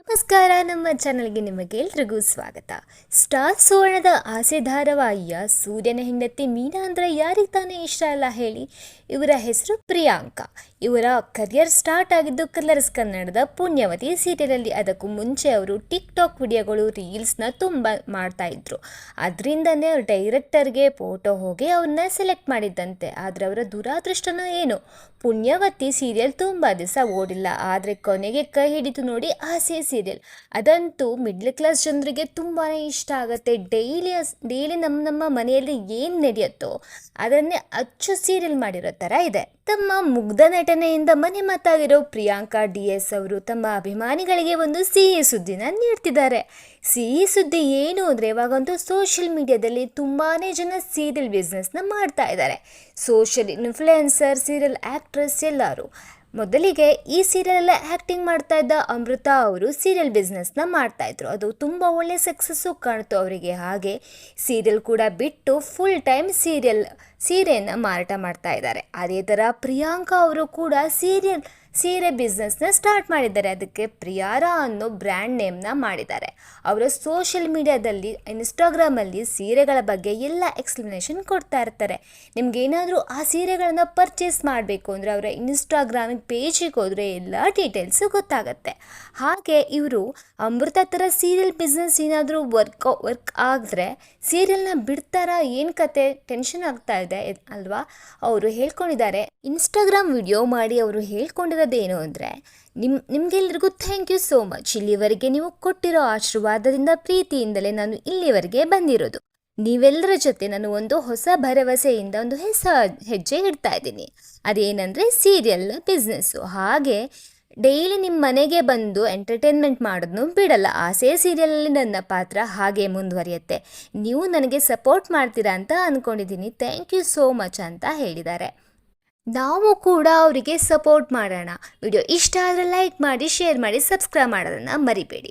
ನಮಸ್ಕಾರ, ನಮ್ಮ ಚಾನಲ್ಗೆ ನಿಮಗೆಲ್ರಿಗೂ ಸ್ವಾಗತ. ಸ್ಟಾರ್ ಸುವರ್ಣದ ಆಸೆ ಧಾರಾವಾಹಿಯ ಸೂರ್ಯನ ಹೆಂಡತಿ ಮೀನಾ ಅಂದರೆ ಯಾರಿಗೆ ತಾನೇ ಇಷ್ಟ ಅಲ್ಲ ಹೇಳಿ. ಇವರ ಹೆಸರು ಪ್ರಿಯಾಂಕಾ. ಇವರ ಕರಿಯರ್ ಸ್ಟಾರ್ಟ್ ಆಗಿದ್ದು ಕಲರ್ಸ್ ಕನ್ನಡದ ಪುಣ್ಯವತಿ ಸೀರಿಯಲಲ್ಲಿ. ಅದಕ್ಕೂ ಮುಂಚೆ ಅವರು ಟಿಕ್ಟಾಕ್ ವಿಡಿಯೋಗಳು, ರೀಲ್ಸ್ನ ತುಂಬ ಮಾಡ್ತಾಯಿದ್ರು. ಅದರಿಂದನೇ ಡೈರೆಕ್ಟರ್ಗೆ ಫೋಟೋ ಹೋಗಿ ಅವ್ರನ್ನ ಸೆಲೆಕ್ಟ್ ಮಾಡಿದ್ದಂತೆ. ಆದರೆ ಅವರ ದುರಾದೃಷ್ಟನೋ ಏನು, ಪುಣ್ಯವತಿ ಸೀರಿಯಲ್ ತುಂಬ ದಿವಸ ಓಡಿಲ್ಲ. ಆದರೆ ಕೊನೆಗೆ ಕೈ ಹಿಡಿತು ನೋಡಿ ಆಸೆ ಸೀರಿಯಲ್. ಅದಂತೂ ಮಿಡ್ಲ್ ಕ್ಲಾಸ್ ಜನರಿಗೆ ತುಂಬಾ ಇಷ್ಟ ಆಗುತ್ತೆ. ಡೈಲಿ ನಮ್ಮ ಮನೆಯಲ್ಲಿ ಏನು ನಡೆಯುತ್ತೋ ಅದನ್ನೇ ಅಚ್ಚು ಸೀರಿಯಲ್ ಮಾಡಿರೋ ಥರ ಇದೆ. ತಮ್ಮ ಮುಗ್ಧ ನಟನೆಯಿಂದ ಮನೆ ಮಾತಾಗಿರೋ ಪ್ರಿಯಾಂಕಾ DS ಅವರು ತಮ್ಮ ಅಭಿಮಾನಿಗಳಿಗೆ ಒಂದು ಸಿಹಿ ಸುದ್ದಿನ ನೀಡ್ತಿದ್ದಾರೆ. ಸಿಹಿ ಸುದ್ದಿ ಏನು ಅಂದರೆ, ಇವಾಗಂತೂ ಸೋಷಿಯಲ್ ಮೀಡಿಯಾದಲ್ಲಿ ತುಂಬಾ ಜನ ಸೀರಿಯಲ್ ಬಿಸ್ನೆಸ್ನ ಮಾಡ್ತಾ ಇದ್ದಾರೆ. ಸೋಷಿಯಲ್ ಇನ್ಫ್ಲುಯೆನ್ಸರ್, ಸೀರಿಯಲ್ ಆ್ಯಕ್ಟ್ರೆಸ್ ಎಲ್ಲರೂ. ಮೊದಲಿಗೆ ಈ ಸೀರಿಯಲ್ ಆ್ಯಕ್ಟಿಂಗ್ ಮಾಡ್ತಾ ಇದ್ದ ಅಮೃತ ಅವರು ಸೀರಿಯಲ್ ಬಿಸ್ನೆಸ್ನ ಮಾಡ್ತಾಯಿದ್ರು. ಅದು ತುಂಬ ಒಳ್ಳೆ ಸಕ್ಸಸ್ಸು ಕಾಣ್ತು ಅವರಿಗೆ. ಹಾಗೆ ಸೀರಿಯಲ್ ಕೂಡ ಬಿಟ್ಟು ಫುಲ್ ಟೈಮ್ ಸೀರೆಯನ್ನು ಮಾರಾಟ ಮಾಡ್ತಾ ಇದ್ದಾರೆ. ಅದೇ ಥರ ಪ್ರಿಯಾಂಕಾ ಅವರು ಕೂಡ ಸೀರೆ ಬಿಸ್ನೆಸ್ನ ಸ್ಟಾರ್ಟ್ ಮಾಡಿದ್ದಾರೆ. ಅದಕ್ಕೆ ಪ್ರಿಯಾರಾ ಅನ್ನೋ ಬ್ರ್ಯಾಂಡ್ ನೇಮ್ನ ಮಾಡಿದ್ದಾರೆ. ಅವರ ಸೋಷಿಯಲ್ ಮೀಡಿಯಾದಲ್ಲಿ, ಇನ್ಸ್ಟಾಗ್ರಾಮಲ್ಲಿ ಸೀರೆಗಳ ಬಗ್ಗೆ ಎಲ್ಲ ಎಕ್ಸ್ಪ್ಲನೇಷನ್ ಕೊಡ್ತಾ ಇರ್ತಾರೆ. ನಿಮ್ಗೇನಾದರೂ ಆ ಸೀರೆಗಳನ್ನು ಪರ್ಚೇಸ್ ಮಾಡಬೇಕು ಅಂದರೆ ಅವರ ಇನ್ಸ್ಟಾಗ್ರಾಮಿಗೆ ಪೇಜಿಗೆ ಹೋದರೆ ಎಲ್ಲ ಡೀಟೇಲ್ಸು ಗೊತ್ತಾಗತ್ತೆ. ಹಾಗೆ ಇವರು ಅಮೃತ ಥರ ಸೀರಿಯಲ್ ಬಿಸ್ನೆಸ್ ಏನಾದರೂ ವರ್ಕ್ ಆದರೆ ಸೀರಿಯಲ್ನ ಬಿಡ್ತಾರಾ, ಏನು ಕತೆ, ಟೆನ್ಷನ್ ಆಗ್ತಾ ಇದೆ ಅಲ್ವಾ. ಅವರು ಹೇಳ್ಕೊಂಡಿದ್ದಾರೆ, ಇನ್ಸ್ಟಾಗ್ರಾಮ್ ವಿಡಿಯೋ ಮಾಡಿ ಅವರು ಹೇಳ್ಕೊಂಡಿರೋದೇನು ಅಂದರೆ, ನಿಮಗೆಲ್ಲರಿಗೂ ಥ್ಯಾಂಕ್ ಯು ಸೋ ಮಚ್. ಇಲ್ಲಿವರೆಗೆ ನೀವು ಕೊಟ್ಟಿರೋ ಆಶೀರ್ವಾದದಿಂದ, ಪ್ರೀತಿಯಿಂದಲೇ ನಾನು ಇಲ್ಲಿವರೆಗೆ ಬಂದಿರೋದು. ನೀವೆಲ್ಲರ ಜೊತೆ ನಾನು ಒಂದು ಹೊಸ ಭರವಸೆಯಿಂದ ಒಂದು ಹೆಜ್ಜೆ ಇಡ್ತಾ ಇದ್ದೀನಿ. ಅದೇನೆಂದರೆ ಸೀರಿಯಲ್ ಬಿಸ್ನೆಸ್ಸು. ಹಾಗೆ ಡೈಲಿ ನಿಮ್ಮ ಮನೆಗೆ ಬಂದು ಎಂಟರ್ಟೈನ್ಮೆಂಟ್ ಮಾಡೋದನ್ನು ಬಿಡಲ್ಲ. ಆಸೆ ಸೀರಿಯಲಲ್ಲಿ ನನ್ನ ಪಾತ್ರ ಹಾಗೆ ಮುಂದುವರಿಯುತ್ತೆ. ನೀವು ನನಗೆ ಸಪೋರ್ಟ್ ಮಾಡ್ತೀರಾ ಅಂತ ಅಂದ್ಕೊಂಡಿದ್ದೀನಿ. ಥ್ಯಾಂಕ್ ಯು ಸೋ ಮಚ್ ಅಂತ ಹೇಳಿದ್ದಾರೆ. ನಾವು ಕೂಡ ಅವರಿಗೆ ಸಪೋರ್ಟ್ ಮಾಡೋಣ. ವಿಡಿಯೋ ಇಷ್ಟ ಆದರೆ ಲೈಕ್ ಮಾಡಿ, ಶೇರ್ ಮಾಡಿ, ಸಬ್ಸ್ಕ್ರೈಬ್ ಮಾಡೋದನ್ನು ಮರಿಬೇಡಿ.